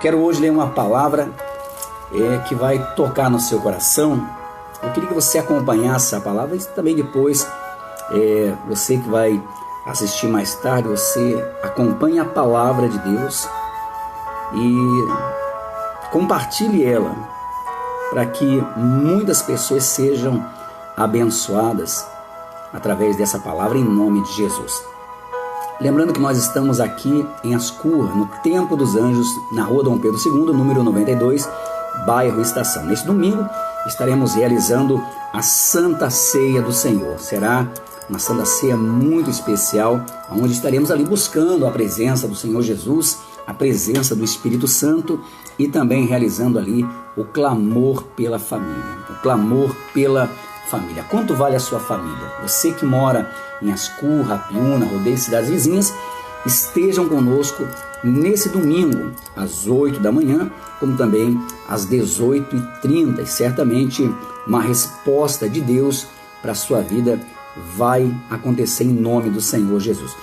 quero hoje ler uma palavra que vai tocar no seu coração. Eu queria que você acompanhasse a palavra e também depois, você que vai assistir mais tarde, você acompanhe a palavra de Deus e compartilhe ela para que muitas pessoas sejam abençoadas através dessa palavra em nome de Jesus. Lembrando que nós estamos aqui em Ascurra, no Templo dos Anjos, na rua Dom Pedro II, número 92, bairro Estação. Neste domingo estaremos realizando a Santa Ceia do Senhor. Será uma Santa Ceia muito especial, onde estaremos ali buscando a presença do Senhor Jesus, a presença do Espírito Santo e também realizando ali o clamor pela família. O clamor pela família. Quanto vale a sua família? Você que mora em Ascurra, Piúna, rodeio de cidades vizinhas, estejam conosco nesse domingo, às 8 da manhã, como também às 18h30. E certamente uma resposta de Deus para a sua vida vai acontecer em nome do Senhor Jesus.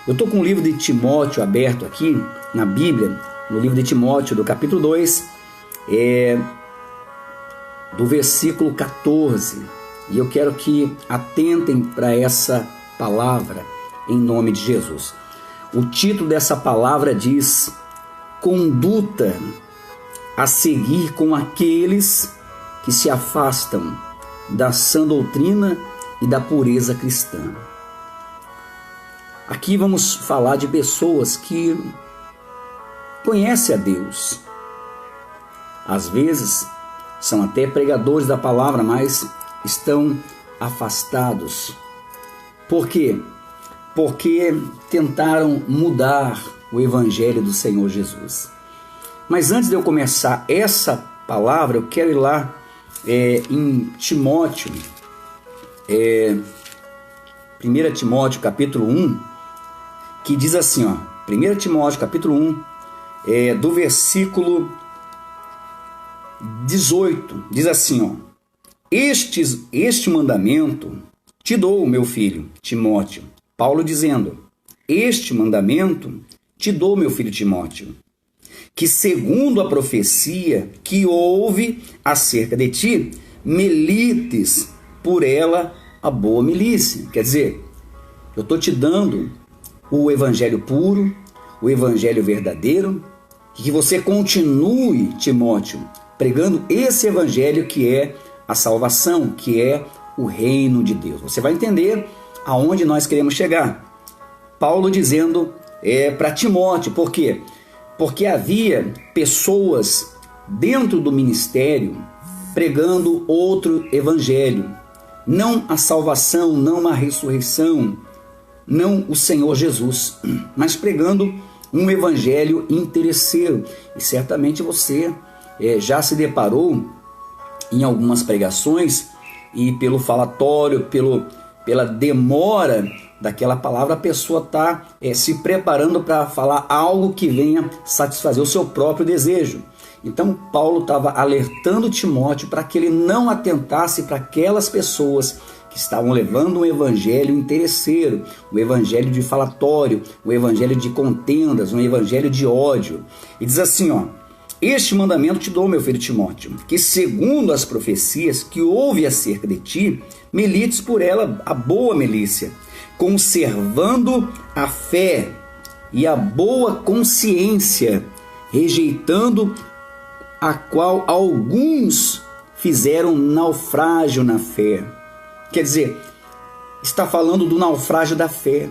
Eu estou com o livro de Timóteo aberto aqui na Bíblia, no livro de Timóteo, do capítulo 2, do versículo 14. E eu quero que atentem para essa palavra em nome de Jesus. O título dessa palavra diz: conduta a seguir com aqueles que se afastam da sã doutrina e da pureza cristã. Aqui vamos falar de pessoas que conhecem a Deus. Às vezes são até pregadores da palavra, mas estão afastados. Por quê? Porque tentaram mudar o Evangelho do Senhor Jesus. Mas antes de eu começar essa palavra, eu quero ir lá em Timóteo, 1 Timóteo capítulo 1, que diz assim, 1 Timóteo capítulo 1, do versículo 18, diz assim, este mandamento te dou, meu filho Timóteo. Paulo dizendo: este mandamento te dou, meu filho Timóteo, que segundo a profecia que houve acerca de ti, milites por ela a boa milícia. Quer dizer, eu estou te dando o evangelho puro, o evangelho verdadeiro, que você continue, Timóteo, pregando esse evangelho que é a salvação, que é o reino de Deus. Você vai entender aonde nós queremos chegar. Paulo dizendo para Timóteo, por quê? Porque havia pessoas dentro do ministério pregando outro evangelho, não a salvação, não a ressurreição, não o Senhor Jesus, mas pregando um evangelho interesseiro. E certamente você já se deparou em algumas pregações e pelo falatório, pela demora daquela palavra, a pessoa está se preparando para falar algo que venha satisfazer o seu próprio desejo. Então Paulo estava alertando Timóteo para que ele não atentasse para aquelas pessoas que estavam levando um evangelho interesseiro, um evangelho de falatório, um evangelho de contendas, um evangelho de ódio. E diz assim, este mandamento te dou, meu filho Timóteo, que segundo as profecias que houve acerca de ti, milites por ela a boa milícia, conservando a fé e a boa consciência, rejeitando a qual alguns fizeram naufrágio na fé. Quer dizer, está falando do naufrágio da fé.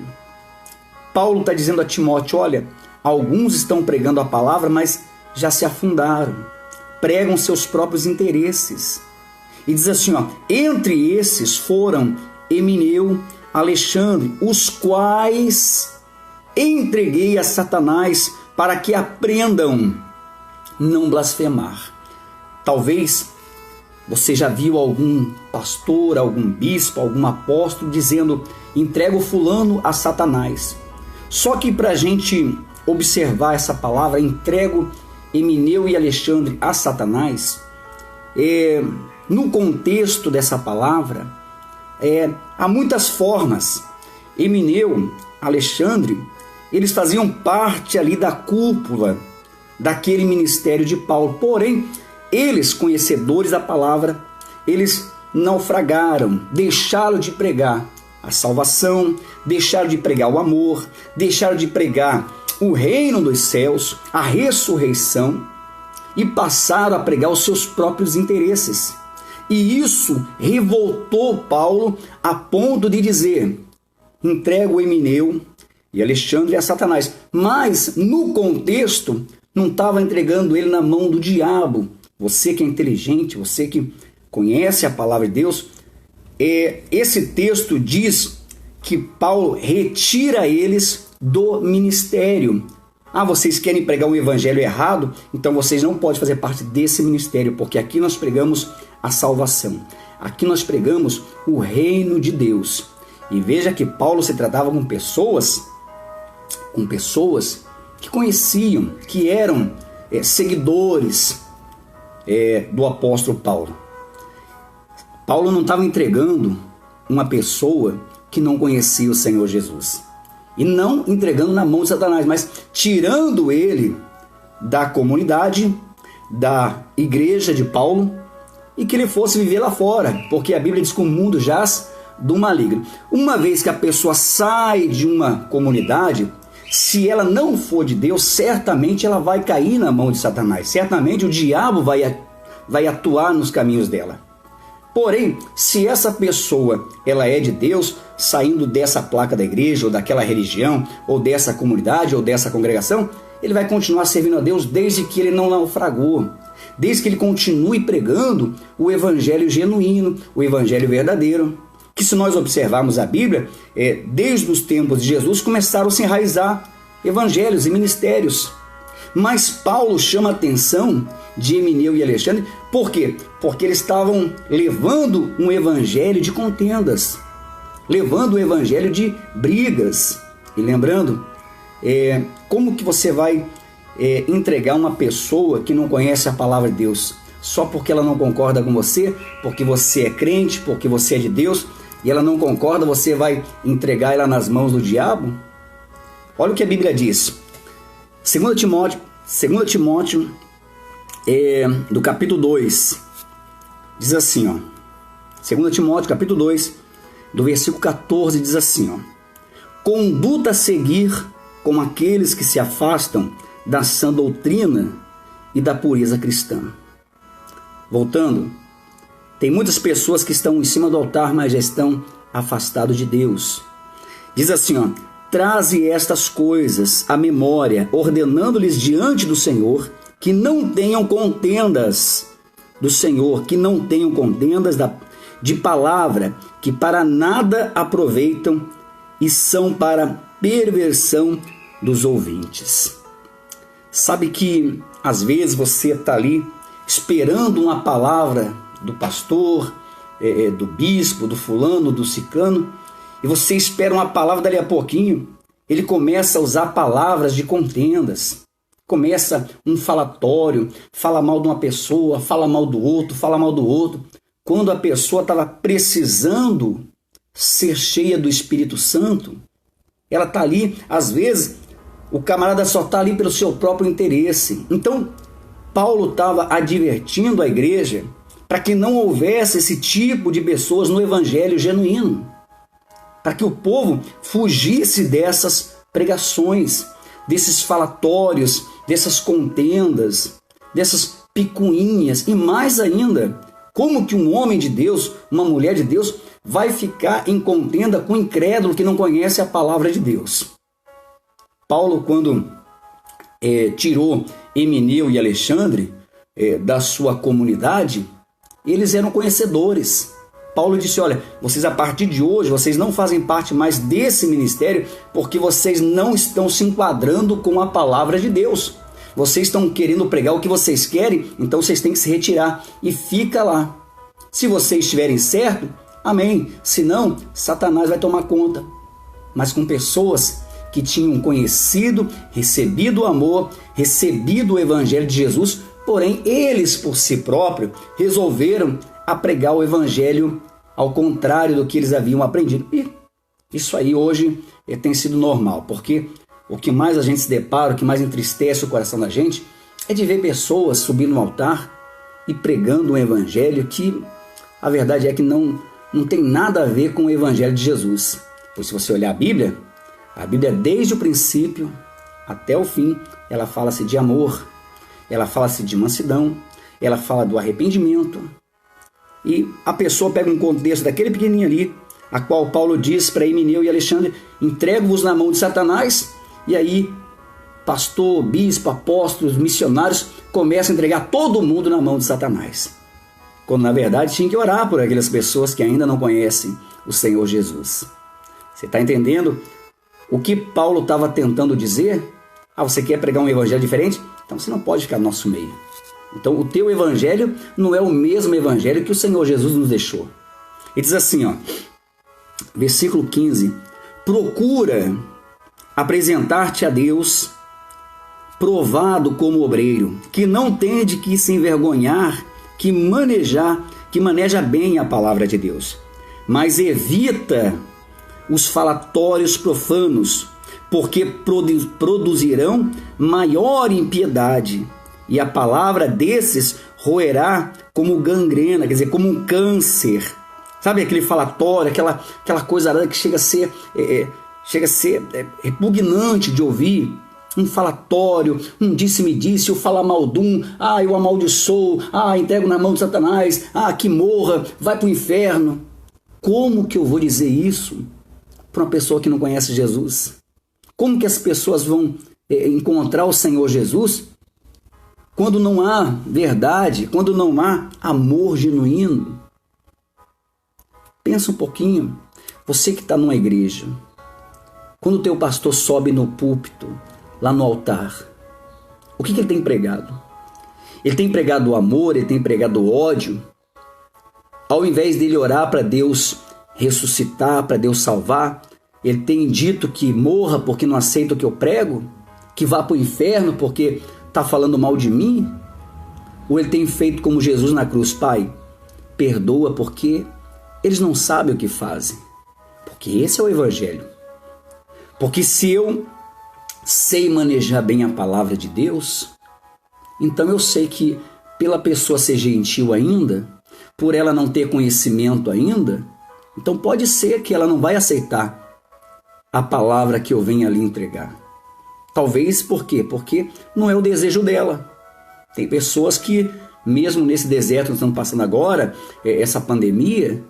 Paulo está dizendo a Timóteo, olha, alguns estão pregando a palavra, mas já se afundaram, pregam seus próprios interesses. E diz assim, entre esses foram Emineu, Alexandre, os quais entreguei a Satanás para que aprendam não blasfemar. Talvez você já viu algum pastor, algum bispo, algum apóstolo dizendo: entrego fulano a Satanás. Só que para a gente observar essa palavra, entrego Emineu e Alexandre a Satanás, no contexto dessa palavra, há muitas formas. Emineu, Alexandre, eles faziam parte ali da cúpula daquele ministério de Paulo. Porém, eles, conhecedores da palavra, eles naufragaram, deixaram de pregar a salvação, deixaram de pregar o amor, deixaram de pregar o reino dos céus, a ressurreição, e passaram a pregar os seus próprios interesses. E isso revoltou Paulo a ponto de dizer: entrego Emineu e Alexandre a Satanás. Mas, no contexto, não estava entregando ele na mão do diabo. Você que é inteligente, você que conhece a palavra de Deus, esse texto diz que Paulo retira eles do ministério. Vocês querem pregar um evangelho errado? Então vocês não podem fazer parte desse ministério, porque aqui nós pregamos a salvação. Aqui nós pregamos o reino de Deus. E veja que Paulo se tratava com pessoas que conheciam, que eram seguidores do apóstolo Paulo. Paulo não estava entregando uma pessoa que não conhecia o Senhor Jesus. E não entregando na mão de Satanás, mas tirando ele da comunidade, da igreja de Paulo, e que ele fosse viver lá fora, porque a Bíblia diz que o mundo jaz do maligno. Uma vez que a pessoa sai de uma comunidade, se ela não for de Deus, certamente ela vai cair na mão de Satanás. Certamente o diabo vai atuar nos caminhos dela. Porém, se essa pessoa ela é de Deus, saindo dessa placa da igreja, ou daquela religião, ou dessa comunidade, ou dessa congregação, ele vai continuar servindo a Deus desde que ele não naufragou, desde que ele continue pregando o evangelho genuíno, o evangelho verdadeiro, que se nós observarmos a Bíblia, desde os tempos de Jesus começaram a se enraizar evangelhos e ministérios. Mas Paulo chama a atenção de Emineu e Alexandre, por quê? Porque eles estavam levando um evangelho de contendas, levando um evangelho de brigas. E lembrando, como que você vai entregar uma pessoa que não conhece a palavra de Deus, só porque ela não concorda com você, porque você é crente, porque você é de Deus, e ela não concorda, você vai entregar ela nas mãos do diabo? Olha o que a Bíblia diz. 2 Timóteo, do capítulo 2, diz assim, 2 Timóteo, capítulo 2, do versículo 14, diz assim, conduta a seguir com aqueles que se afastam da sã doutrina e da pureza cristã. Voltando, tem muitas pessoas que estão em cima do altar, mas já estão afastados de Deus. Diz assim, traze estas coisas à memória, ordenando-lhes diante do Senhor que não tenham contendas do Senhor, que não tenham contendas de palavra, que para nada aproveitam e são para perversão dos ouvintes. Sabe que às vezes você está ali esperando uma palavra do pastor, do bispo, do fulano, do ciclano, e você espera uma palavra, dali a pouquinho ele começa a usar palavras de contendas, começa um falatório, fala mal de uma pessoa, fala mal do outro, quando a pessoa estava precisando ser cheia do Espírito Santo. Ela está ali, às vezes o camarada só está ali pelo seu próprio interesse. Então Paulo estava advertindo a igreja para que não houvesse esse tipo de pessoas no evangelho genuíno, para que o povo fugisse dessas pregações, desses falatórios, dessas contendas, dessas picuinhas. E mais ainda, como que um homem de Deus, uma mulher de Deus, vai ficar em contenda com um incrédulo que não conhece a palavra de Deus? Paulo, quando tirou Emineu e Alexandre da sua comunidade, eles eram conhecedores. Paulo disse, olha, vocês a partir de hoje, vocês não fazem parte mais desse ministério porque vocês não estão se enquadrando com a palavra de Deus. Vocês estão querendo pregar o que vocês querem, então vocês têm que se retirar e fica lá. Se vocês estiverem certo, amém. Se não, Satanás vai tomar conta. Mas com pessoas que tinham conhecido, recebido o amor, recebido o evangelho de Jesus, porém eles por si próprios resolveram a pregar o evangelho ao contrário do que eles haviam aprendido. E isso aí hoje tem sido normal, porque o que mais a gente se depara, o que mais entristece o coração da gente, é de ver pessoas subindo no altar e pregando um evangelho que a verdade é que não tem nada a ver com o evangelho de Jesus. Pois se você olhar a Bíblia desde o princípio até o fim, ela fala-se de amor, ela fala-se de mansidão, ela fala do arrependimento. E a pessoa pega um contexto daquele pequenininho ali, a qual Paulo diz para Emineu e Alexandre: entrego-vos na mão de Satanás. E aí, pastor, bispo, apóstolos, missionários começam a entregar todo mundo na mão de Satanás. Quando na verdade tinha que orar por aquelas pessoas que ainda não conhecem o Senhor Jesus. Você está entendendo o que Paulo estava tentando dizer? Você quer pregar um evangelho diferente? Então você não pode ficar no nosso meio. Então o teu evangelho não é o mesmo evangelho que o Senhor Jesus nos deixou. Ele diz assim, versículo 15: procura apresentar-te a Deus provado como obreiro, que não tem de que se envergonhar, que maneja bem a palavra de Deus, mas evita os falatórios profanos, porque produzirão maior impiedade, e a palavra desses roerá como gangrena, quer dizer, como um câncer. Sabe aquele falatório, aquela coisa que chega a ser repugnante de ouvir? Um falatório, um disse-me-disse, eu falar mal de um, eu amaldiçoo, entrego na mão de Satanás, que morra, vai para o inferno. Como que eu vou dizer isso para uma pessoa que não conhece Jesus? Como que as pessoas vão encontrar o Senhor Jesus quando não há verdade, quando não há amor genuíno? Pensa um pouquinho, você que está numa igreja, quando o teu pastor sobe no púlpito, lá no altar, o que ele tem pregado? Ele tem pregado o amor, ele tem pregado o ódio? Ao invés dele orar para Deus ressuscitar, para Deus salvar, ele tem dito que morra porque não aceita o que eu prego? Que vá para o inferno porque está falando mal de mim? Ou ele tem feito como Jesus na cruz: Pai, perdoa porque eles não sabem o que fazem? Porque esse é o evangelho. Porque se eu sei manejar bem a palavra de Deus, então eu sei que pela pessoa ser gentil ainda, por ela não ter conhecimento ainda, então pode ser que ela não vai aceitar a palavra que eu venho ali entregar. Talvez por quê? Porque não é o desejo dela. Tem pessoas que, mesmo nesse deserto que estamos passando agora, essa pandemia,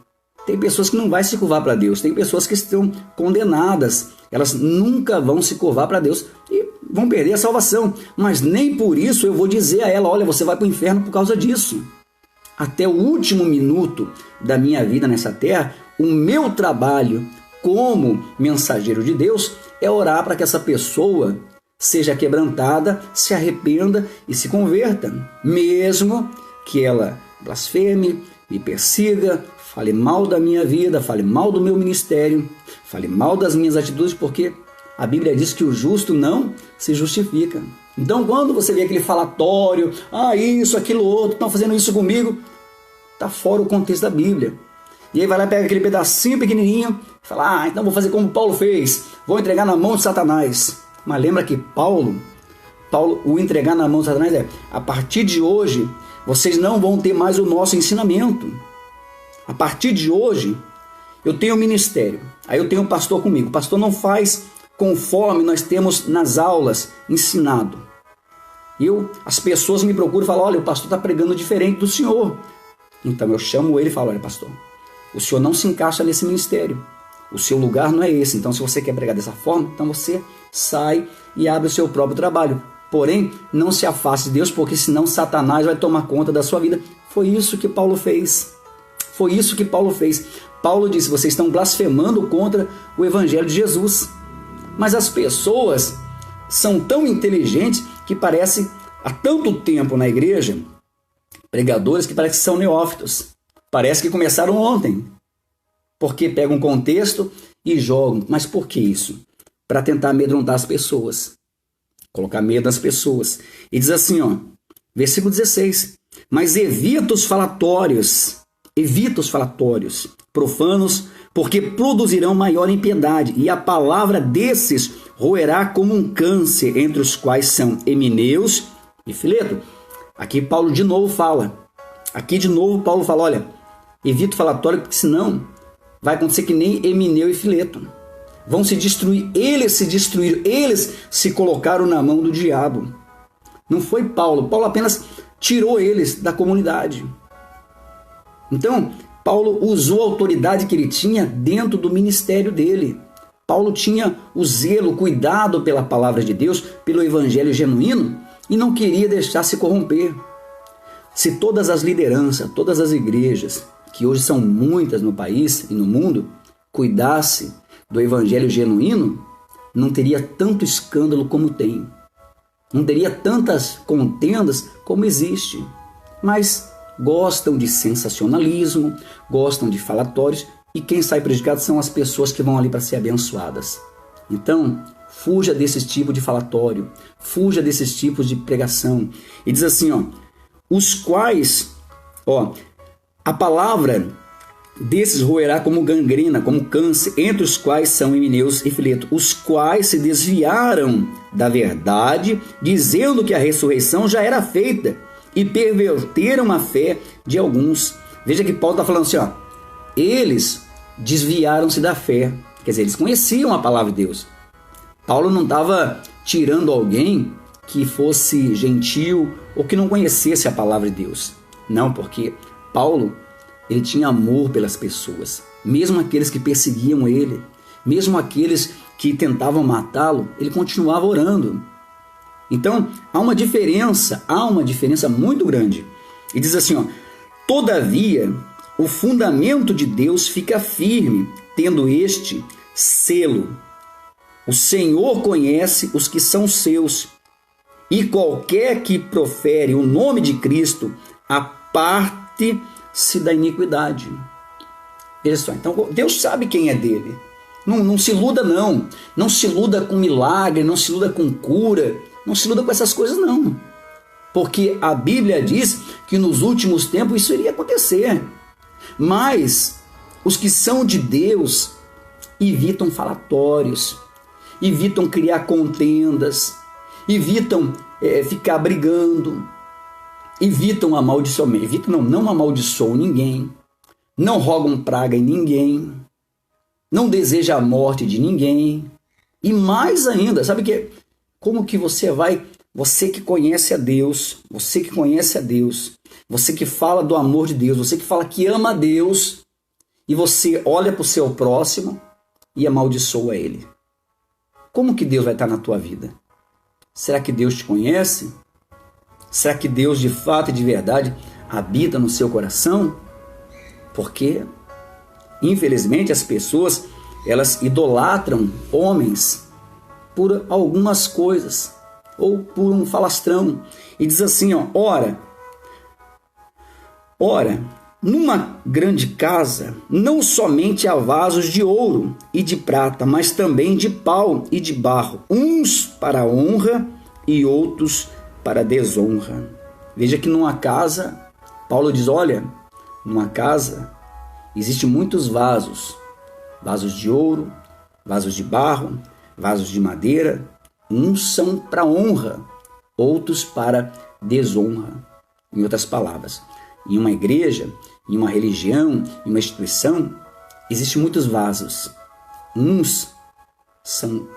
tem pessoas que não vão se curvar para Deus. Tem pessoas que estão condenadas. Elas nunca vão se curvar para Deus e vão perder a salvação. Mas nem por isso eu vou dizer a ela: olha, você vai para o inferno por causa disso. Até o último minuto da minha vida nessa terra, o meu trabalho como mensageiro de Deus é orar para que essa pessoa seja quebrantada, se arrependa e se converta, mesmo que ela blasfeme, me persiga, fale mal da minha vida, fale mal do meu ministério, fale mal das minhas atitudes, porque a Bíblia diz que o justo não se justifica. Então, quando você vê aquele falatório, isso, aquilo, outro, estão fazendo isso comigo, está fora o contexto da Bíblia. E aí vai lá e pega aquele pedacinho pequenininho e fala: então vou fazer como Paulo fez, vou entregar na mão de Satanás. Mas lembra que Paulo, o entregar na mão de Satanás a partir de hoje, vocês não vão ter mais o nosso ensinamento. A partir de hoje, eu tenho um ministério, aí eu tenho um pastor comigo. O pastor não faz conforme nós temos nas aulas ensinado. As pessoas me procuram e falam: olha, o pastor está pregando diferente do senhor. Então eu chamo ele e falo: olha, pastor, o senhor não se encaixa nesse ministério. O seu lugar não é esse. Então, se você quer pregar dessa forma, então você sai e abre o seu próprio trabalho. Porém, não se afaste de Deus, porque senão Satanás vai tomar conta da sua vida. Foi isso que Paulo fez. Foi isso que Paulo fez. Paulo disse: vocês estão blasfemando contra o evangelho de Jesus. Mas as pessoas são tão inteligentes que parece, há tanto tempo na igreja, pregadores que parecem que são neófitos. Parece que começaram ontem. Porque pegam um contexto e jogam. Mas por que isso? Para tentar amedrontar as pessoas. Colocar medo nas pessoas. E diz assim, versículo 16. Mas evita os falatórios profanos, porque produzirão maior impiedade, e a palavra desses roerá como um câncer, entre os quais são Emineu e Fileto. Aqui Paulo de novo fala. Olha, evita o falatório, porque senão vai acontecer que nem Emineu e Fileto. Vão se destruir. Eles se destruíram. Eles se colocaram na mão do diabo. Não foi Paulo. Paulo apenas tirou eles da comunidade. Então, Paulo usou a autoridade que ele tinha dentro do ministério dele. Paulo tinha o zelo, o cuidado pela palavra de Deus, pelo evangelho genuíno, e não queria deixar se corromper. Se todas as lideranças, todas as igrejas, que hoje são muitas no país e no mundo, cuidasse do evangelho genuíno, não teria tanto escândalo como tem. Não teria tantas contendas como existe. Mas gostam de sensacionalismo, gostam de falatórios, e quem sai prejudicado são as pessoas que vão ali para ser abençoadas. Então, fuja desses tipos de falatório, fuja desses tipos de pregação. E diz assim, os quais, a palavra desses roerá como gangrena, como câncer, entre os quais são Himeneus e Fileto, os quais se desviaram da verdade, dizendo que a ressurreição já era feita, e perverteram a fé de alguns. Veja que Paulo está falando assim, eles desviaram-se da fé. Quer dizer, eles conheciam a palavra de Deus. Paulo não estava tirando alguém que fosse gentil ou que não conhecesse a palavra de Deus. Não, porque Paulo, ele tinha amor pelas pessoas. Mesmo aqueles que perseguiam ele, mesmo aqueles que tentavam matá-lo, ele continuava orando. Então, há uma diferença muito grande. E diz assim, todavia, o fundamento de Deus fica firme, tendo este selo. O Senhor conhece os que são seus, e qualquer que profere o nome de Cristo, aparte-se da iniquidade. Veja só, então Deus sabe quem é dele. Não se iluda não. Não se iluda com milagre, não se iluda com cura, não se iluda com essas coisas não. Porque a Bíblia diz que nos últimos tempos isso iria acontecer. Mas os que são de Deus evitam falatórios, evitam criar contendas, evitam ficar brigando, evitam amaldiçoamento, não amaldiçoam ninguém, não rogam praga em ninguém, não desejam a morte de ninguém. E mais ainda, sabe que como que você que conhece a Deus, você que fala do amor de Deus, você que fala que ama a Deus, e você olha para o seu próximo e amaldiçoa ele. Como que Deus vai estar na tua vida? Será que Deus te conhece? Será que Deus de fato e de verdade habita no seu coração? Porque, infelizmente, as pessoas, elas idolatram homens por algumas coisas, ou por um falastrão. E diz assim, ora, numa grande casa, não somente há vasos de ouro e de prata, mas também de pau e de barro, uns para honra e outros para desonra. Veja que numa casa, Paulo diz, numa casa existem muitos vasos, vasos de ouro, vasos de barro, vasos de madeira, uns são para honra, outros para desonra. Em outras palavras, em uma igreja, em uma religião, em uma instituição, existem muitos vasos. Uns são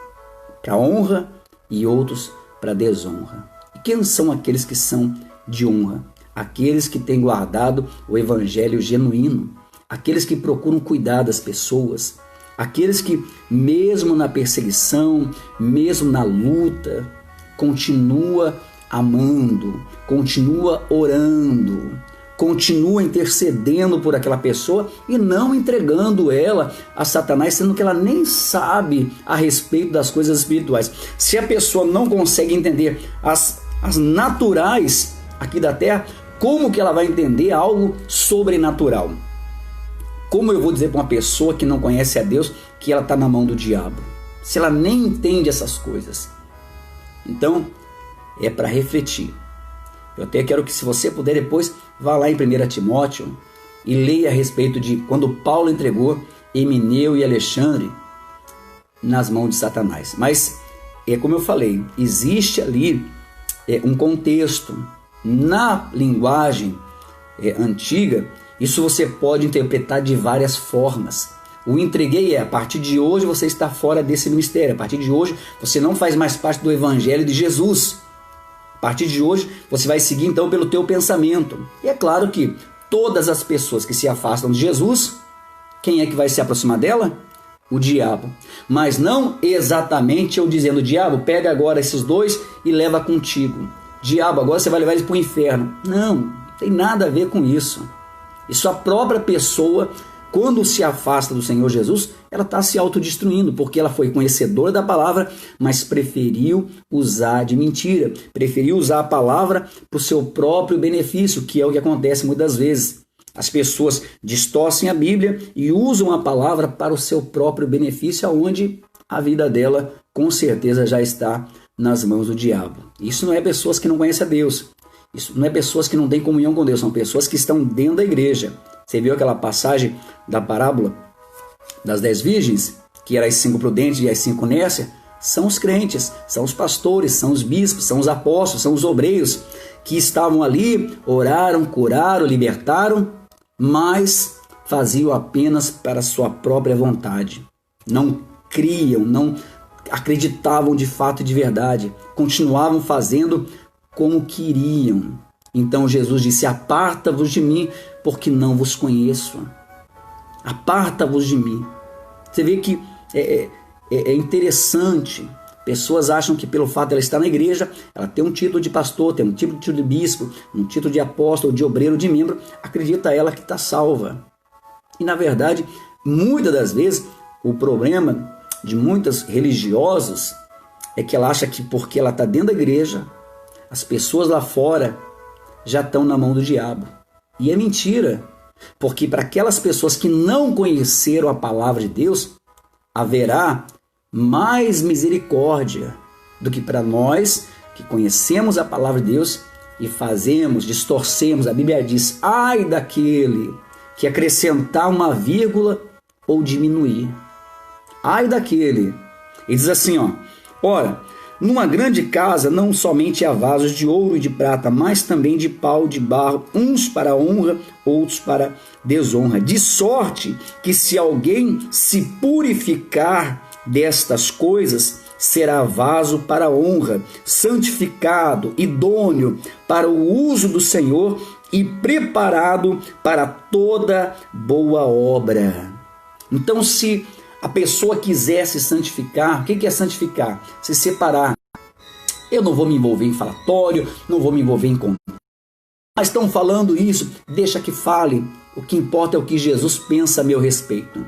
para honra e outros para desonra. E quem são aqueles que são de honra? Aqueles que têm guardado o evangelho genuíno, aqueles que procuram cuidar das pessoas, aqueles que, mesmo na perseguição, mesmo na luta, continua amando, continua orando, continua intercedendo por aquela pessoa e não entregando ela a Satanás, sendo que ela nem sabe a respeito das coisas espirituais. Se a pessoa não consegue entender as naturais aqui da terra, como que ela vai entender algo sobrenatural? Como eu vou dizer para uma pessoa que não conhece a Deus que ela está na mão do diabo? Se ela nem entende essas coisas. Então, é para refletir. Eu até quero que, se você puder, depois vá lá em 1 Timóteo e leia a respeito de quando Paulo entregou Emineu e Alexandre nas mãos de Satanás. Mas, como eu falei, existe ali um contexto. Na linguagem antiga, isso você pode interpretar de várias formas. O entreguei a partir de hoje você está fora desse ministério, a partir de hoje você não faz mais parte do evangelho de Jesus. A partir de hoje você vai seguir então pelo teu pensamento. E é claro que todas as pessoas que se afastam de Jesus, quem é que vai se aproximar dela? O diabo. Mas não exatamente eu dizendo, diabo, pega agora esses dois e leva contigo. Diabo, agora você vai levar eles para o inferno. Não tem nada a ver com isso. Isso a própria pessoa, quando se afasta do Senhor Jesus, ela está se autodestruindo, porque ela foi conhecedora da palavra, mas preferiu usar de mentira, preferiu usar a palavra para o seu próprio benefício, que é o que acontece muitas vezes. As pessoas distorcem a Bíblia e usam a palavra para o seu próprio benefício, onde a vida dela com certeza já está nas mãos do diabo. Isso não é pessoas que não conhecem a Deus, isso não é pessoas que não têm comunhão com Deus, são pessoas que estão dentro da igreja. Você viu aquela passagem da parábola das 10 virgens, que eram as 5 prudentes e as 5 nécias? São os crentes, são os pastores, são os bispos, são os apóstolos, são os obreiros que estavam ali, oraram, curaram, libertaram, mas faziam apenas para a sua própria vontade. Não criam, não acreditavam de fato e de verdade, continuavam fazendo como queriam. Então Jesus disse, aparta-vos de mim, porque não vos conheço. Aparta-vos de mim. Você vê que é interessante. Pessoas acham que pelo fato de ela estar na igreja, ela tem um título de pastor, tem um título de bispo, um título de apóstolo, de obreiro, de membro, acredita ela que está salva. E na verdade, muitas das vezes, o problema de muitos religiosos é que ela acha que porque ela está dentro da igreja, as pessoas lá fora já estão na mão do diabo. E é mentira, porque para aquelas pessoas que não conheceram a palavra de Deus, haverá mais misericórdia do que para nós que conhecemos a palavra de Deus e fazemos, distorcemos. A Bíblia diz, ai daquele que acrescentar uma vírgula ou diminuir. Ai daquele. Ele diz assim, ora, numa grande casa não somente há vasos de ouro e de prata, mas também de pau, de barro, uns para honra, outros para desonra. De sorte que se alguém se purificar destas coisas, será vaso para honra, santificado, idôneo para o uso do Senhor e preparado para toda boa obra. Então, se a pessoa quiser se santificar, o que é santificar? Se separar. Eu não vou me envolver em falatório, não vou me envolver em conta. Mas estão falando isso, deixa que fale. O que importa é o que Jesus pensa a meu respeito.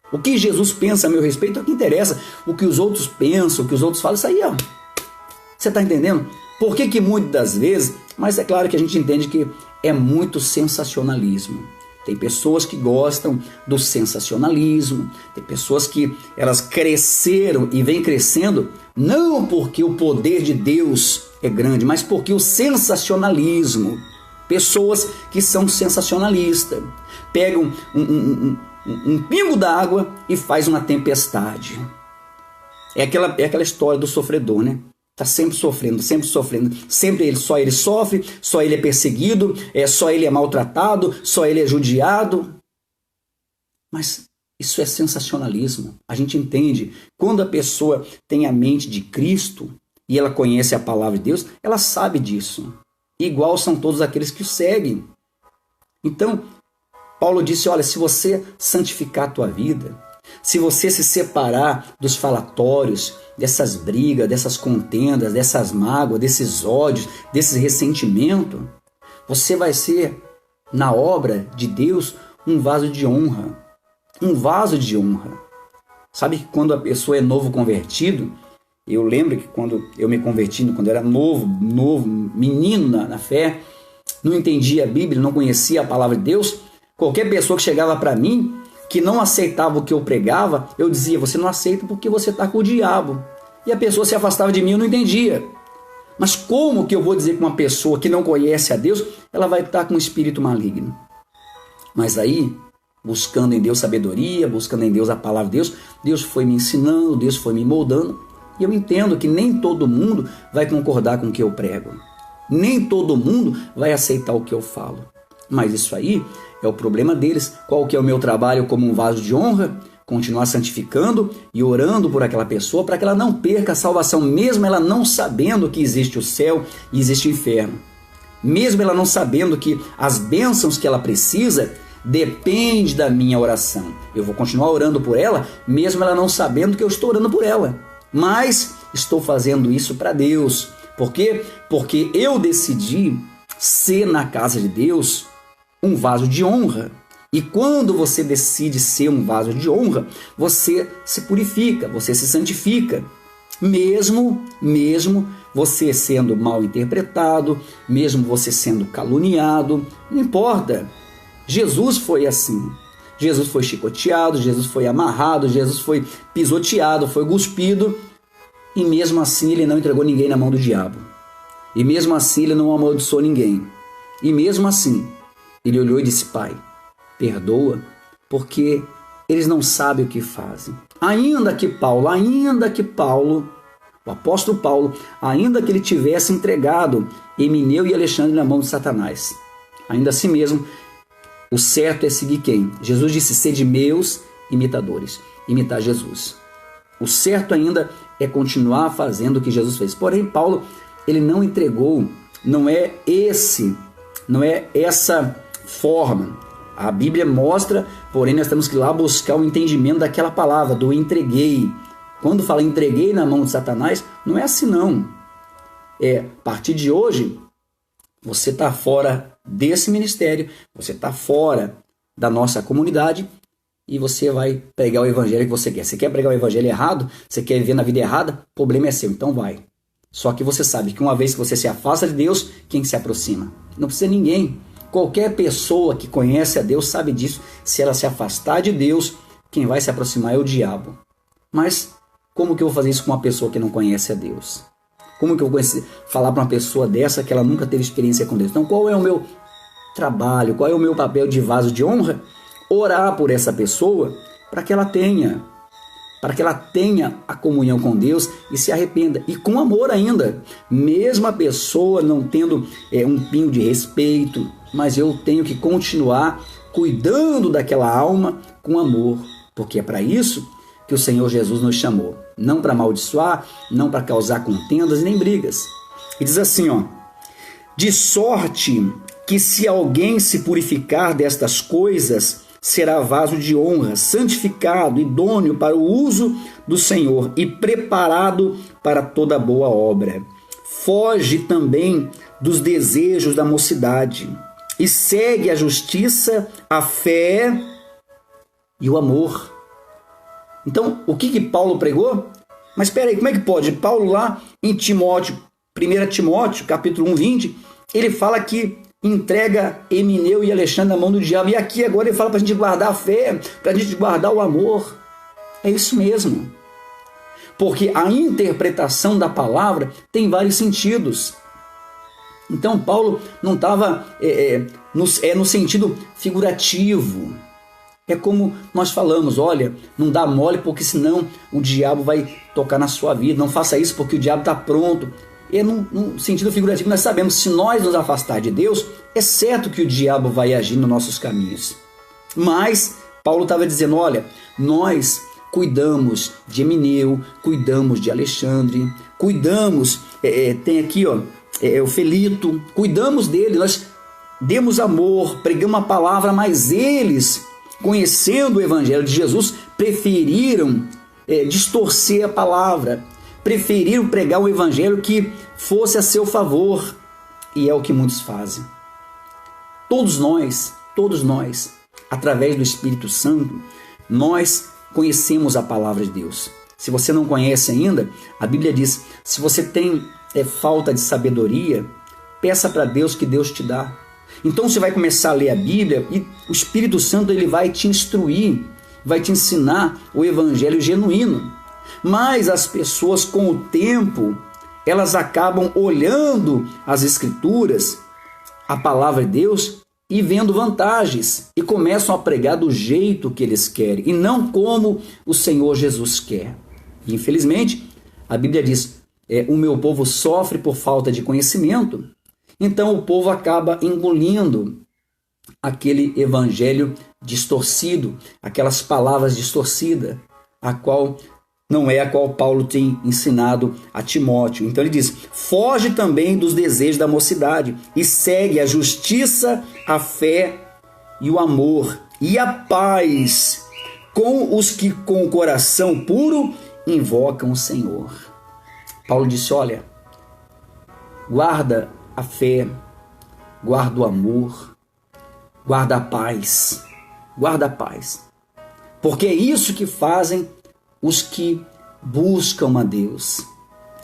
O que Jesus pensa a meu respeito é o que interessa. O que os outros pensam, o que os outros falam, isso aí, Você está entendendo? Por que muitas das vezes, mas é claro que a gente entende que é muito sensacionalismo. Tem pessoas que gostam do sensacionalismo, tem pessoas que elas cresceram e vêm crescendo não porque o poder de Deus é grande, mas porque o sensacionalismo. Pessoas que são sensacionalistas, pegam um pingo d'água e faz uma tempestade. É aquela história do sofredor, né? Está sempre sofrendo, sempre só ele sofre, só ele é perseguido, só ele é maltratado, só ele é judiado. Mas isso é sensacionalismo. A gente entende, quando a pessoa tem a mente de Cristo e ela conhece a palavra de Deus, ela sabe disso. Igual são todos aqueles que o seguem. Então, Paulo disse, olha, se você santificar a tua vida, se você se separar dos falatórios, dessas brigas, dessas contendas, dessas mágoas, desses ódios, desses ressentimentos, você vai ser, na obra de Deus, um vaso de honra. Um vaso de honra. Sabe que quando a pessoa é novo convertido, eu lembro que quando eu me converti, quando eu era novo, menino na fé, não entendia a Bíblia, não conhecia a palavra de Deus, qualquer pessoa que chegava para mim, que não aceitava o que eu pregava, eu dizia, você não aceita porque você está com o diabo. E a pessoa se afastava de mim, eu não entendia. Mas como que eu vou dizer que uma pessoa que não conhece a Deus, ela vai estar com um espírito maligno? Mas aí, buscando em Deus sabedoria, buscando em Deus a palavra de Deus, Deus foi me ensinando, Deus foi me moldando, E eu entendo que nem todo mundo vai concordar com o que eu prego. Nem todo mundo vai aceitar o que eu falo. Mas isso aí é o problema deles. Qual que é o meu trabalho como um vaso de honra? Continuar santificando e orando por aquela pessoa para que ela não perca a salvação, mesmo ela não sabendo que existe o céu e existe o inferno. Mesmo ela não sabendo que as bênçãos que ela precisa depende da minha oração. Eu vou continuar orando por ela, mesmo ela não sabendo que eu estou orando por ela. Mas estou fazendo isso para Deus. Por quê? Porque eu decidi ser na casa de Deus um vaso de honra. E quando você decide ser um vaso de honra, você se purifica, você se santifica. Mesmo você sendo mal interpretado, mesmo você sendo caluniado, não importa. Jesus foi assim. Jesus foi chicoteado, Jesus foi amarrado, Jesus foi pisoteado, foi cuspido, e mesmo assim ele não entregou ninguém na mão do diabo. E mesmo assim ele não amaldiçoou ninguém. E mesmo assim ele olhou e disse: Pai, perdoa, porque eles não sabem o que fazem. Ainda que Paulo, o apóstolo Paulo, ainda que ele tivesse entregado Emineu e Alexandre na mão de Satanás, ainda assim mesmo, o certo é seguir quem? Jesus disse: sede meus imitadores, imitar Jesus. O certo ainda é continuar fazendo o que Jesus fez. Porém, Paulo, ele não entregou, não é essa forma. A Bíblia mostra, porém nós temos que ir lá buscar o entendimento daquela palavra, do entreguei. Quando fala entreguei na mão de Satanás, não é assim não. A partir de hoje, você está fora desse ministério, você está fora da nossa comunidade e você vai pregar o evangelho que você quer. Você quer pregar o evangelho errado? Você quer viver na vida errada? O problema é seu, então vai. Só que você sabe que uma vez que você se afasta de Deus, quem se aproxima? Não precisa ninguém. Qualquer pessoa que conhece a Deus sabe disso. Se ela se afastar de Deus, quem vai se aproximar é o diabo. Mas como que eu vou fazer isso com uma pessoa que não conhece a Deus? Como que eu vou falar para uma pessoa dessa que ela nunca teve experiência com Deus? Então qual é o meu trabalho? Qual é o meu papel de vaso de honra? Orar por essa pessoa para que ela tenha a comunhão com Deus e se arrependa. E com amor ainda. Mesmo a pessoa não tendo um pingo de respeito, mas eu tenho que continuar cuidando daquela alma com amor, porque é para isso que o Senhor Jesus nos chamou. Não para amaldiçoar, não para causar contendas nem brigas. E diz assim, de sorte que se alguém se purificar destas coisas, será vaso de honra, santificado, idôneo para o uso do Senhor e preparado para toda boa obra. Foge também dos desejos da mocidade e segue a justiça, a fé e o amor. Então, o que Paulo pregou? Mas espera aí, como é que pode? Paulo lá em Timóteo, 1 Timóteo, capítulo 1, 20, ele fala que entrega Emineu e Alexandre na mão do diabo. E aqui agora ele fala para a gente guardar a fé, para a gente guardar o amor. É isso mesmo. Porque a interpretação da palavra tem vários sentidos. Então Paulo não estava no sentido figurativo. É como nós falamos, olha, não dá mole porque senão o diabo vai tocar na sua vida. Não faça isso porque o diabo está pronto. E no sentido figurativo nós sabemos, se nós nos afastar de Deus, é certo que o diabo vai agir nos nossos caminhos. Mas Paulo estava dizendo, olha, nós cuidamos de Emineu, cuidamos de Alexandre, cuidamos, tem aqui o Felito, cuidamos dele, nós demos amor, pregamos a palavra, mas eles, conhecendo o evangelho de Jesus, preferiram distorcer a palavra, preferiram pregar um evangelho que fosse a seu favor, e é o que muitos fazem. Todos nós, através do Espírito Santo, nós conhecemos a palavra de Deus. Se você não conhece ainda, a Bíblia diz, se você tem falta de sabedoria, peça para Deus que Deus te dá. Então você vai começar a ler a Bíblia e o Espírito Santo ele vai te instruir, vai te ensinar o evangelho genuíno. Mas as pessoas com o tempo, elas acabam olhando as Escrituras, a palavra de Deus, e vendo vantagens, e começam a pregar do jeito que eles querem, e não como o Senhor Jesus quer. E, infelizmente, a Bíblia diz, o meu povo sofre por falta de conhecimento, então o povo acaba engolindo aquele evangelho distorcido, aquelas palavras distorcidas, a qual não é a qual Paulo tem ensinado a Timóteo. Então ele diz, foge também dos desejos da mocidade e segue a justiça, a fé e o amor e a paz com os que com o coração puro invocam o Senhor. Paulo disse, olha, guarda a fé, guarda o amor, guarda a paz, porque é isso que fazem os que buscam a Deus.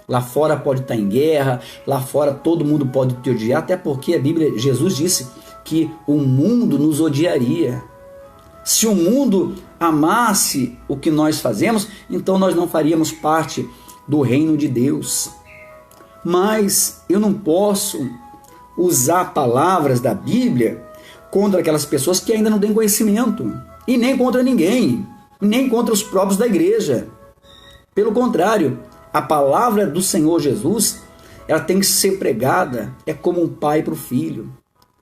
Lá fora pode estar em guerra, lá fora todo mundo pode te odiar, até porque a Bíblia, Jesus disse que o mundo nos odiaria. Se o mundo amasse o que nós fazemos, então nós não faríamos parte do reino de Deus. Mas eu não posso usar palavras da Bíblia contra aquelas pessoas que ainda não têm conhecimento, e nem contra ninguém, nem contra os próprios da igreja. Pelo contrário, a palavra do Senhor Jesus, ela tem que ser pregada, é como um pai para o filho.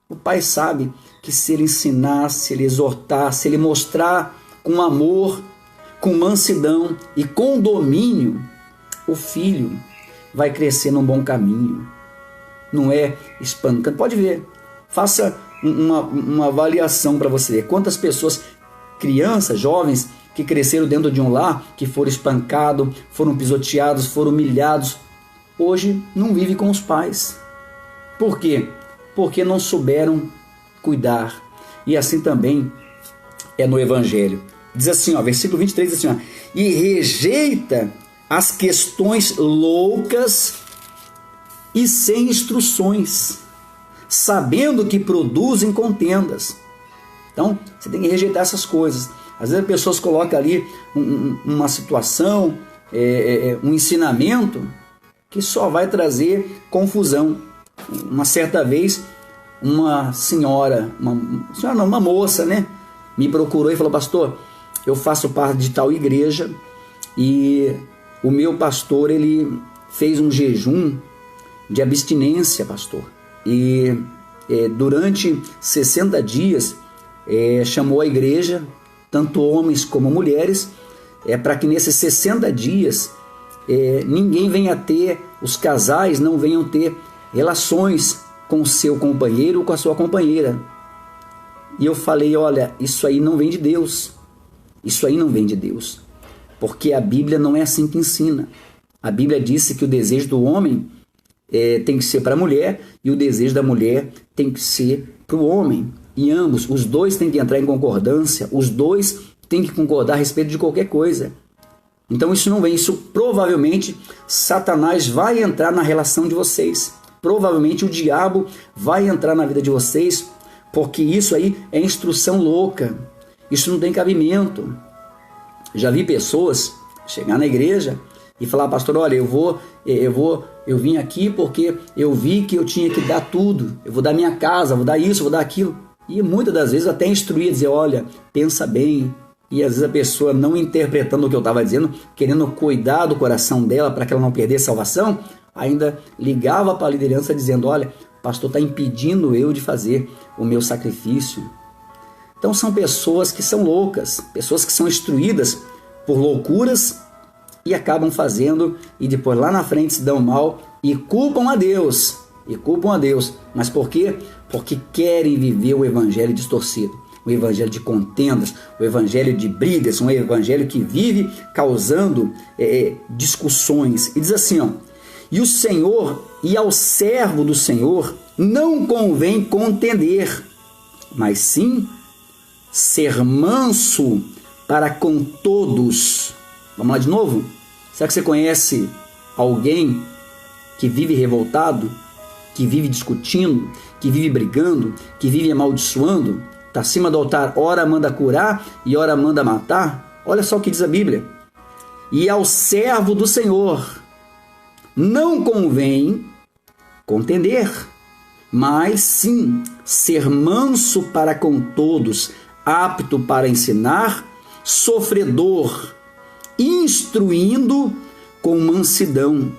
O pai sabe que se ele ensinar, se ele exortar, se ele mostrar com amor, com mansidão e com domínio, o filho vai crescer num bom caminho. Não é espancando. Pode ver, faça uma avaliação para você ver quantas pessoas, crianças, jovens, que cresceram dentro de um lar, que foram espancados, foram pisoteados, foram humilhados, hoje não vivem com os pais. Por quê? Porque não souberam cuidar. E assim também é no Evangelho. Diz assim, versículo 23, diz assim, e rejeita as questões loucas e sem instruções, sabendo que produzem contendas. Então, você tem que rejeitar essas coisas. Às vezes as pessoas colocam ali uma situação, um ensinamento que só vai trazer confusão. Uma certa vez, uma moça, né, me procurou e falou, pastor, eu faço parte de tal igreja e o meu pastor, ele fez um jejum de abstinência, pastor. E durante 60 dias chamou a igreja, tanto homens como mulheres, para que nesses 60 dias ninguém venha ter, os casais não venham ter relações com o seu companheiro ou com a sua companheira. E eu falei, olha, isso aí não vem de Deus. Isso aí não vem de Deus. Porque a Bíblia não é assim que ensina. A Bíblia disse que o desejo do homem tem que ser para a mulher e o desejo da mulher tem que ser para o homem. E ambos, os dois têm que entrar em concordância, os dois têm que concordar a respeito de qualquer coisa. Então isso não vem, isso provavelmente Satanás vai entrar na relação de vocês. Provavelmente o diabo vai entrar na vida de vocês, porque isso aí é instrução louca. Isso não tem cabimento. Já vi pessoas chegar na igreja e falar, pastor, olha, eu vim aqui porque eu vi que eu tinha que dar tudo. Eu vou dar minha casa, vou dar isso, vou dar aquilo. E muitas das vezes até instruir, dizer, olha, pensa bem. E às vezes a pessoa não interpretando o que eu estava dizendo, querendo cuidar do coração dela para que ela não perdesse a salvação, ainda ligava para a liderança dizendo, olha, o pastor está impedindo eu de fazer o meu sacrifício. Então são pessoas que são loucas, pessoas que são instruídas por loucuras e acabam fazendo e depois lá na frente se dão mal e culpam a Deus. Mas por quê? Porque querem viver o evangelho distorcido, o evangelho de contendas, o evangelho de brigas, um evangelho que vive causando discussões. E diz assim, e o Senhor e ao servo do Senhor não convém contender, mas sim ser manso para com todos. Vamos lá de novo? Será que você conhece alguém que vive revoltado, que vive discutindo, que vive brigando, que vive amaldiçoando? Está acima do altar, ora manda curar e ora manda matar? Olha só o que diz a Bíblia. E ao servo do Senhor não convém contender, mas sim ser manso para com todos, apto para ensinar, sofredor, instruindo com mansidão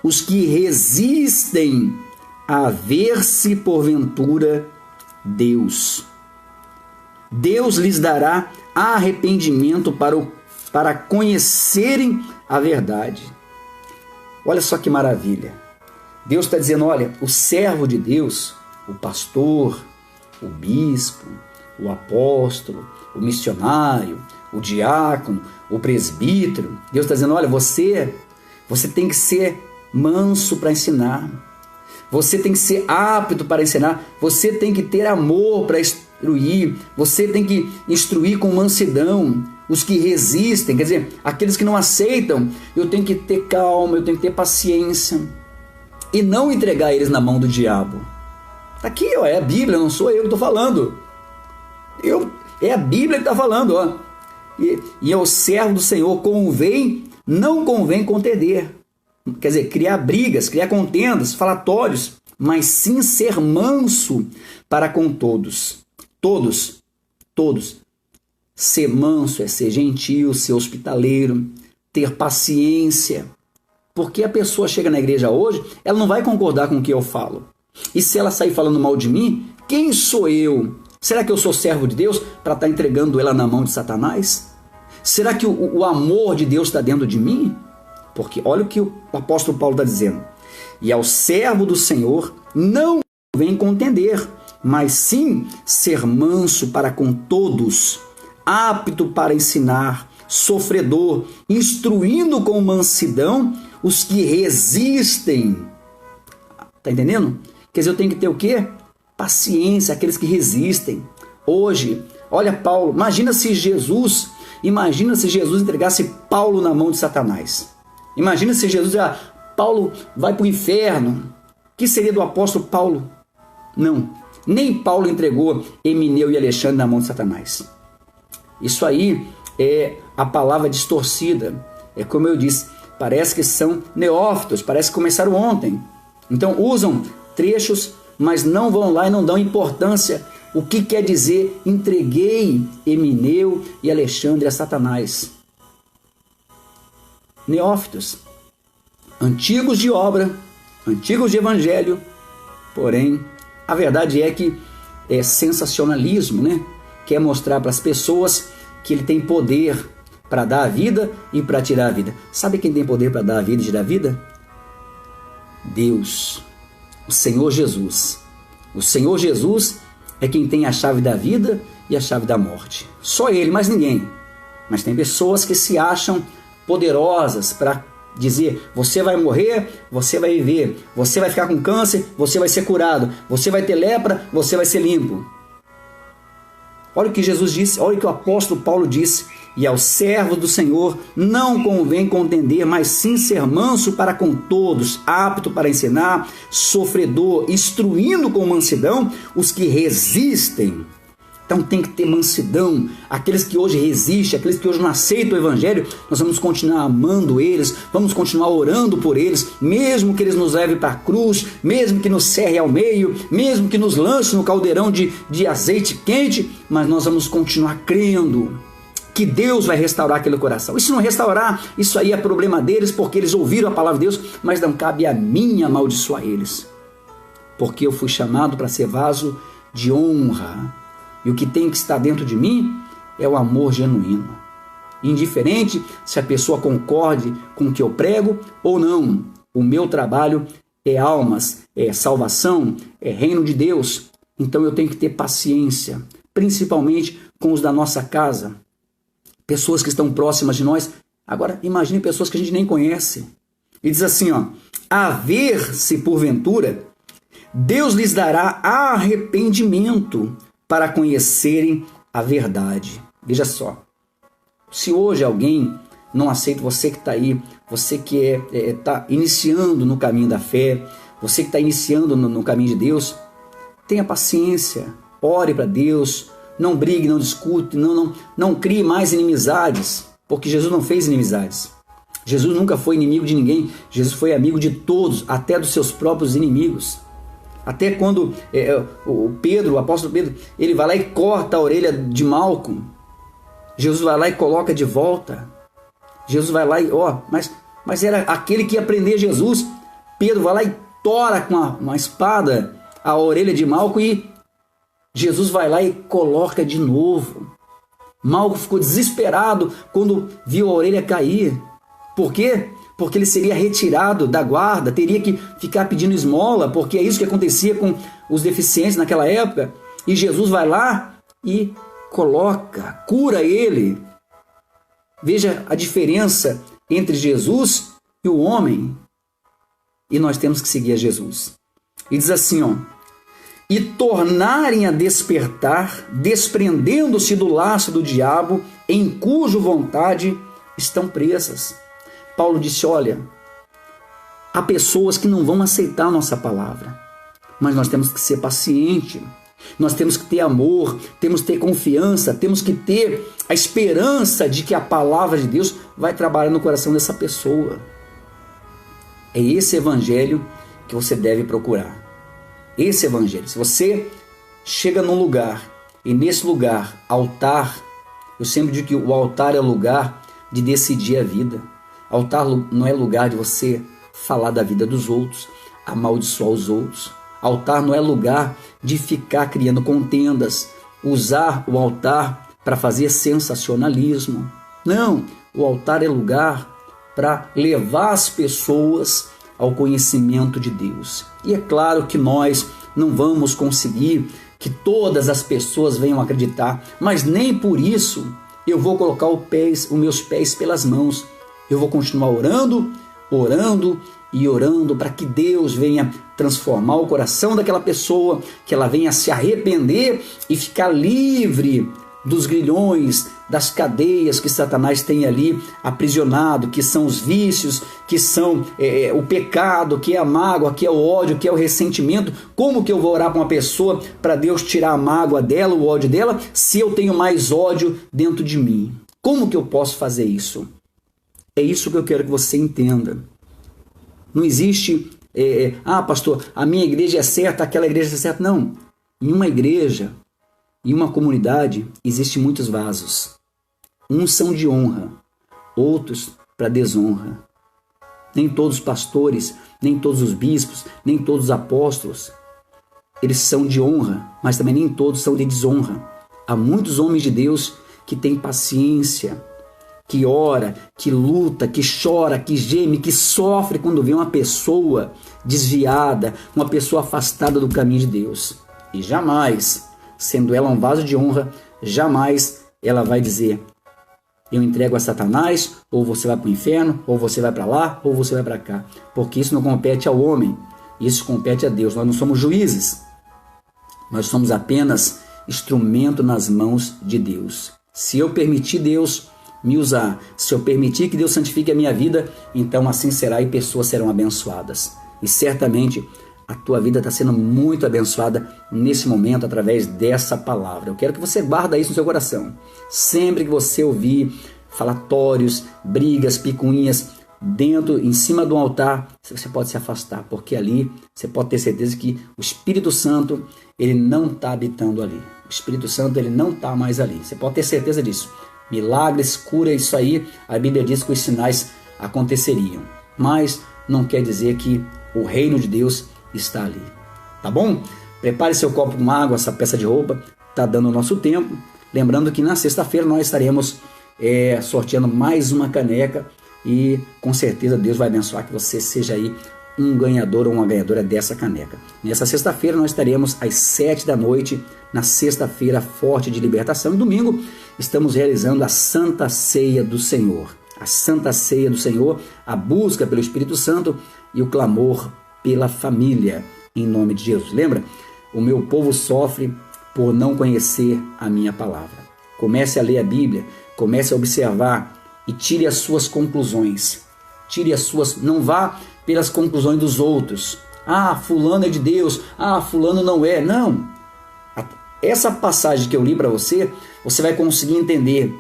os que resistem a ver-se porventura Deus. Deus lhes dará arrependimento para conhecerem a verdade. Olha só que maravilha. Deus está dizendo, olha, o servo de Deus, o pastor, o bispo, o apóstolo, o missionário, o diácono, o presbítero, Deus está dizendo, olha, você tem que ser manso para ensinar, você tem que ser apto para ensinar, você tem que ter amor para instruir, você tem que instruir com mansidão os que resistem, quer dizer, aqueles que não aceitam, eu tenho que ter calma, eu tenho que ter paciência e não entregar eles na mão do diabo. Está aqui, ó, é a Bíblia, não sou eu que estou falando. É a Bíblia que está falando, ó. E ao servo do Senhor não convém contender. Quer dizer, criar brigas, criar contendas, falatórios, mas sim ser manso para com todos. Todos. Ser manso é ser gentil, ser hospitaleiro, ter paciência. Porque a pessoa chega na igreja hoje, ela não vai concordar com o que eu falo. E se ela sair falando mal de mim, quem sou eu? Será que eu sou servo de Deus para estar entregando ela na mão de Satanás? Será que o amor de Deus está dentro de mim? Porque olha o que o apóstolo Paulo está dizendo. E ao servo do Senhor não convém contender, mas sim ser manso para com todos, apto para ensinar, sofredor, instruindo com mansidão os que resistem. Está entendendo? Quer dizer, eu tenho que ter o quê? Paciência, aqueles que resistem. Hoje, olha Paulo, imagina se Jesus entregasse Paulo na mão de Satanás. Imagina se Jesus Paulo vai para o inferno. O que seria do apóstolo Paulo? Não, nem Paulo entregou Emineu e Alexandre na mão de Satanás. Isso aí é a palavra distorcida. É como eu disse, parece que são neófitos, parece que começaram ontem. Então usam trechos, mas não vão lá e não dão importância. O que quer dizer entreguei Emineu e Alexandre a Satanás? Neófitos, antigos de obra, antigos de evangelho, porém a verdade é que é sensacionalismo, né? Quer mostrar para as pessoas que ele tem poder para dar a vida e para tirar a vida. Sabe quem tem poder para dar a vida e tirar a vida? Deus, o Senhor Jesus. O Senhor Jesus é quem tem a chave da vida e a chave da morte. Só Ele, mais ninguém. Mas tem pessoas que se acham poderosas para dizer, você vai morrer, você vai viver, você vai ficar com câncer, você vai ser curado, você vai ter lepra, você vai ser limpo. Olha o que Jesus disse, olha o que o apóstolo Paulo disse, e ao servo do Senhor não convém contender, mas sim ser manso para com todos, apto para ensinar, sofredor, instruindo com mansidão os que resistem. Então tem que ter mansidão. Aqueles que hoje resistem, aqueles que hoje não aceitam o evangelho, nós vamos continuar amando eles, vamos continuar orando por eles, mesmo que eles nos levem para a cruz, mesmo que nos serre ao meio, mesmo que nos lance no caldeirão de azeite quente, mas nós vamos continuar crendo que Deus vai restaurar aquele coração. E se não restaurar, isso aí é problema deles, porque eles ouviram a palavra de Deus, mas não cabe a mim amaldiçoar eles, porque eu fui chamado para ser vaso de honra. E o que tem que estar dentro de mim é o amor genuíno. Indiferente se a pessoa concorde com o que eu prego ou não. O meu trabalho é almas, é salvação, é reino de Deus. Então eu tenho que ter paciência, principalmente com os da nossa casa. Pessoas que estão próximas de nós. Agora imagine pessoas que a gente nem conhece. E diz assim, ó, a ver-se porventura, Deus lhes dará arrependimento para conhecerem a verdade. Veja só, se hoje alguém não aceita, você que está aí, você que está iniciando no caminho da fé, você que está iniciando no caminho de Deus, tenha paciência, ore para Deus, não brigue, não discute, não crie mais inimizades, porque Jesus não fez inimizades. Jesus nunca foi inimigo de ninguém, Jesus foi amigo de todos, até dos seus próprios inimigos. Até quando o apóstolo Pedro, ele vai lá e corta a orelha de Malco, Jesus vai lá e coloca de volta. Jesus vai lá e, mas mas era aquele que ia prender Jesus. Pedro vai lá e tora com uma espada a orelha de Malco e Jesus vai lá e coloca de novo. Malco ficou desesperado quando viu a orelha cair. Por quê? Porque ele seria retirado da guarda, teria que ficar pedindo esmola, porque é isso que acontecia com os deficientes naquela época. E Jesus vai lá e cura ele. Veja a diferença entre Jesus e o homem. E nós temos que seguir a Jesus. E diz assim, ó: e tornarem a despertar, desprendendo-se do laço do diabo, em cuja vontade estão presas. Paulo disse, olha, há pessoas que não vão aceitar a nossa palavra, mas nós temos que ser pacientes, nós temos que ter amor, temos que ter confiança, temos que ter a esperança de que a palavra de Deus vai trabalhar no coração dessa pessoa. É esse evangelho que você deve procurar. Esse evangelho. Se você chega num lugar e nesse lugar, altar, eu sempre digo que o altar é o lugar de decidir a vida. Altar não é lugar de você falar da vida dos outros, amaldiçoar os outros. Altar não é lugar de ficar criando contendas, usar o altar para fazer sensacionalismo. Não, o altar é lugar para levar as pessoas ao conhecimento de Deus. E é claro que nós não vamos conseguir que todas as pessoas venham acreditar, mas nem por isso eu vou colocar os meus pés pelas mãos. Eu vou continuar orando para que Deus venha transformar o coração daquela pessoa, que ela venha se arrepender e ficar livre dos grilhões, das cadeias que Satanás tem ali aprisionado, que são os vícios, que são o pecado, que é a mágoa, que é o ódio, que é o ressentimento. Como que eu vou orar para uma pessoa para Deus tirar a mágoa dela, o ódio dela, se eu tenho mais ódio dentro de mim? Como que eu posso fazer isso? É isso que eu quero que você entenda. Não existe, pastor, a minha igreja é certa, aquela igreja é certa. Não. Em uma igreja, em uma comunidade, existem muitos vasos. Uns são de honra, outros para desonra. Nem todos os pastores, nem todos os bispos, nem todos os apóstolos, eles são de honra, mas também nem todos são de desonra. Há muitos homens de Deus que têm paciência, que ora, que luta, que chora, que geme, que sofre quando vê uma pessoa desviada, uma pessoa afastada do caminho de Deus. E jamais, sendo ela um vaso de honra, jamais ela vai dizer: eu entrego a Satanás, ou você vai para o inferno, ou você vai para lá, ou você vai para cá. Porque isso não compete ao homem, isso compete a Deus. Nós não somos juízes, nós somos apenas instrumento nas mãos de Deus. Se eu permitir Deus me usar, se eu permitir que Deus santifique a minha vida, então assim será e pessoas serão abençoadas. E certamente a tua vida está sendo muito abençoada nesse momento através dessa palavra. Eu quero que você guarde isso no seu coração. Sempre que você ouvir falatórios, brigas, picuinhas em cima do altar, você pode se afastar, porque ali você pode ter certeza que o Espírito Santo, ele não está habitando ali. O Espírito Santo, ele não está mais ali. Você pode ter certeza disso. Milagres, cura, isso aí, a Bíblia diz que os sinais aconteceriam. Mas não quer dizer que o reino de Deus está ali. Tá bom? Prepare seu copo com água, essa peça de roupa. Está dando o nosso tempo. Lembrando que na sexta-feira nós estaremos sorteando mais uma caneca. E com certeza Deus vai abençoar que você seja aí um ganhador ou uma ganhadora dessa caneca. Nessa sexta-feira nós estaremos às 7 da noite, na sexta-feira forte de libertação. E domingo estamos realizando a Santa Ceia do Senhor. A Santa Ceia do Senhor, a busca pelo Espírito Santo e o clamor pela família, em nome de Jesus. Lembra? O meu povo sofre por não conhecer a minha palavra. Comece a ler a Bíblia, comece a observar e tire as suas conclusões. Não vá pelas conclusões dos outros. Ah, fulano é de Deus. Ah, fulano não é. Não. Essa passagem que eu li para você, você vai conseguir entender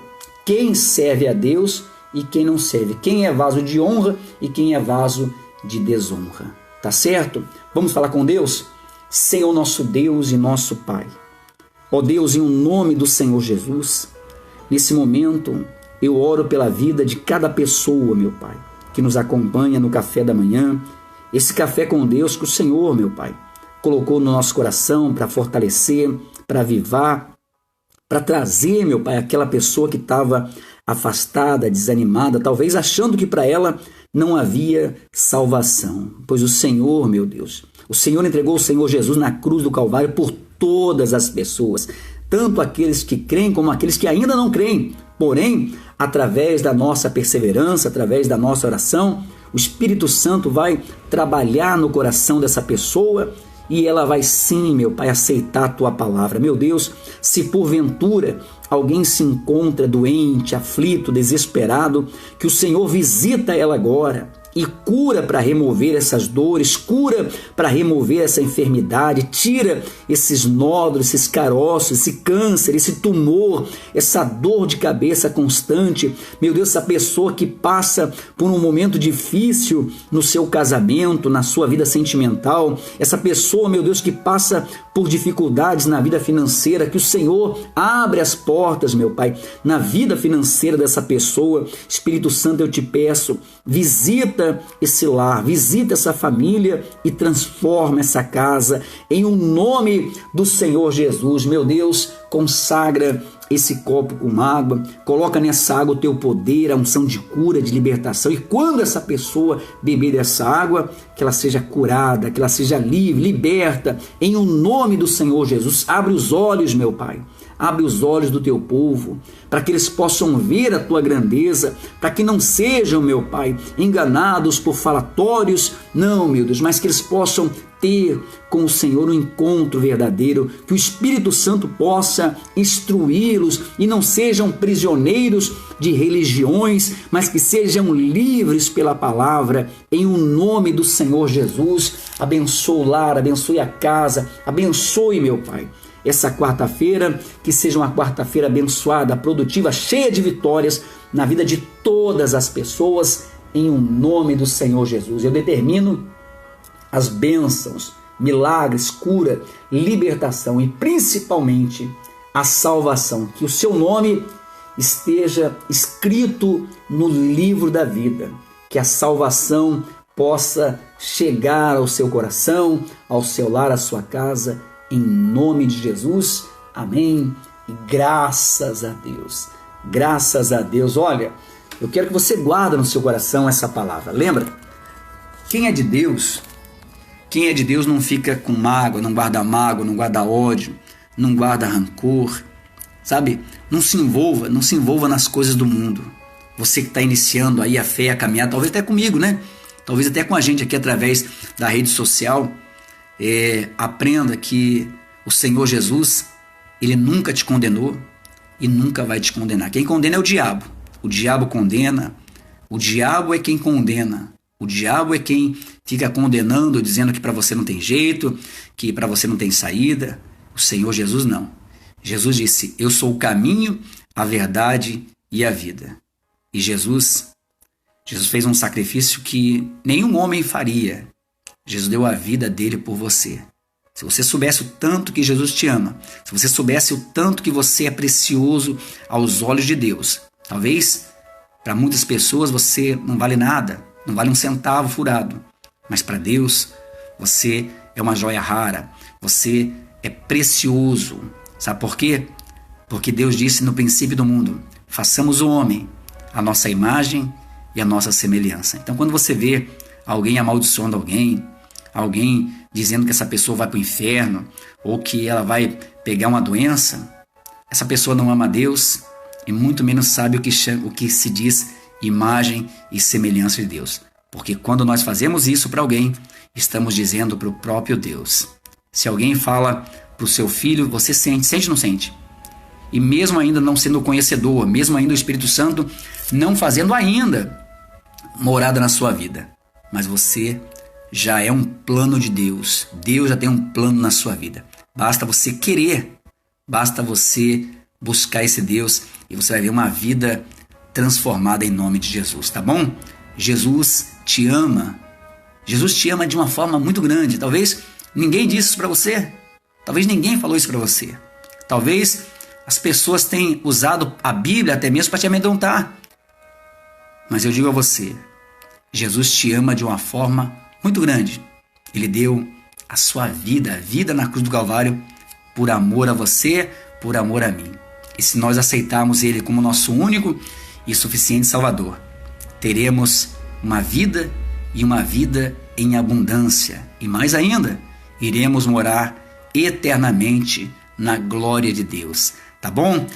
quem serve a Deus e quem não serve. Quem é vaso de honra e quem é vaso de desonra. Tá certo? Vamos falar com Deus? Senhor nosso Deus e nosso Pai. Ó Deus, em nome do Senhor Jesus, nesse momento eu oro pela vida de cada pessoa, meu Pai. que nos acompanha no café da manhã, esse café com Deus que o Senhor, meu Pai, colocou no nosso coração para fortalecer, para avivar, para trazer, meu Pai, aquela pessoa que estava afastada, desanimada, talvez achando que para ela não havia salvação. Pois o Senhor, meu Deus, o Senhor entregou o Senhor Jesus na cruz do Calvário por todas as pessoas, tanto aqueles que creem como aqueles que ainda não creem. Porém, através da nossa perseverança, através da nossa oração, o Espírito Santo vai trabalhar no coração dessa pessoa e ela vai sim, meu Pai, aceitar a Tua palavra. Meu Deus, se porventura alguém se encontra doente, aflito, desesperado, que o Senhor visita ela agora e cura para remover essas dores, cura para remover essa enfermidade, tira esses nódulos, esses caroços, esse câncer, esse tumor, essa dor de cabeça constante. Meu Deus, essa pessoa que passa por um momento difícil no seu casamento, na sua vida sentimental, essa pessoa, meu Deus, que passa por dificuldades na vida financeira, que o Senhor abre as portas, meu Pai, na vida financeira dessa pessoa. Espírito Santo, eu te peço, visita esse lar, visita essa família e transforma essa casa em um nome do Senhor Jesus. Meu Deus, consagra esse copo com água, coloca nessa água o teu poder, a unção de cura, de libertação, e quando essa pessoa beber dessa água, que ela seja curada, que ela seja livre, liberta, em um nome do Senhor Jesus. Abre os olhos, meu Pai, abre os olhos do teu povo, para que eles possam ver a tua grandeza, para que não sejam, meu Pai, enganados por falatórios, não, meu Deus, mas que eles possam ter com o Senhor um encontro verdadeiro, que o Espírito Santo possa instruí-los e não sejam prisioneiros de religiões, mas que sejam livres pela palavra, em um nome do Senhor Jesus. Abençoe o lar, abençoe a casa, abençoe, meu Pai, essa quarta-feira, que seja uma quarta-feira abençoada, produtiva, cheia de vitórias na vida de todas as pessoas, em um nome do Senhor Jesus. Eu determino as bênçãos, milagres, cura, libertação e principalmente a salvação, que o seu nome esteja escrito no livro da vida, que a salvação possa chegar ao seu coração, ao seu lar, à sua casa, em nome de Jesus, amém, e graças a Deus, graças a Deus. Olha, eu quero que você guarde no seu coração essa palavra, lembra? Quem é de Deus não fica com mágoa, não guarda ódio, não guarda rancor, sabe? Não se envolva nas coisas do mundo. Você que está iniciando aí a fé, a caminhar, talvez até comigo, né? Talvez até com a gente aqui através da rede social, aprenda que o Senhor Jesus, Ele nunca te condenou e nunca vai te condenar. Quem condena é o diabo. O diabo condena, o diabo é quem condena. O diabo é quem fica condenando, dizendo que para você não tem jeito, que para você não tem saída. O Senhor Jesus não. Jesus disse, eu sou o caminho, a verdade e a vida. E Jesus fez um sacrifício que nenhum homem faria. Jesus deu a vida dele por você. Se você soubesse o tanto que Jesus te ama, se você soubesse o tanto que você é precioso aos olhos de Deus, talvez para muitas pessoas você não vale nada, não vale um centavo furado, mas para Deus você é uma joia rara, você é precioso. Sabe por quê? Porque Deus disse no princípio do mundo, façamos o homem a nossa imagem e a nossa semelhança. Então quando você vê alguém amaldiçoando alguém dizendo que essa pessoa vai para o inferno ou que ela vai pegar uma doença, essa pessoa não ama a Deus e muito menos sabe o que se diz imagem e semelhança de Deus. Porque quando nós fazemos isso para alguém, estamos dizendo para o próprio Deus. Se alguém fala para o seu filho, você sente ou não sente? E mesmo ainda não sendo conhecedor, mesmo ainda o Espírito Santo não fazendo ainda morada na sua vida, mas você já é um plano de Deus. Deus já tem um plano na sua vida. Basta você querer, basta você buscar esse Deus e você vai ver uma vida transformada em nome de Jesus, tá bom? Jesus te ama. Jesus te ama de uma forma muito grande. Talvez ninguém disse isso para você. Talvez ninguém falou isso para você. Talvez as pessoas tenham usado a Bíblia até mesmo para te amedrontar. Mas eu digo a você, Jesus te ama de uma forma muito grande. Ele deu a sua vida, a vida na cruz do Calvário, por amor a você, por amor a mim. E se nós aceitarmos Ele como nosso único e suficiente Salvador, teremos uma vida e uma vida em abundância. E mais ainda, iremos morar eternamente na glória de Deus. Tá bom?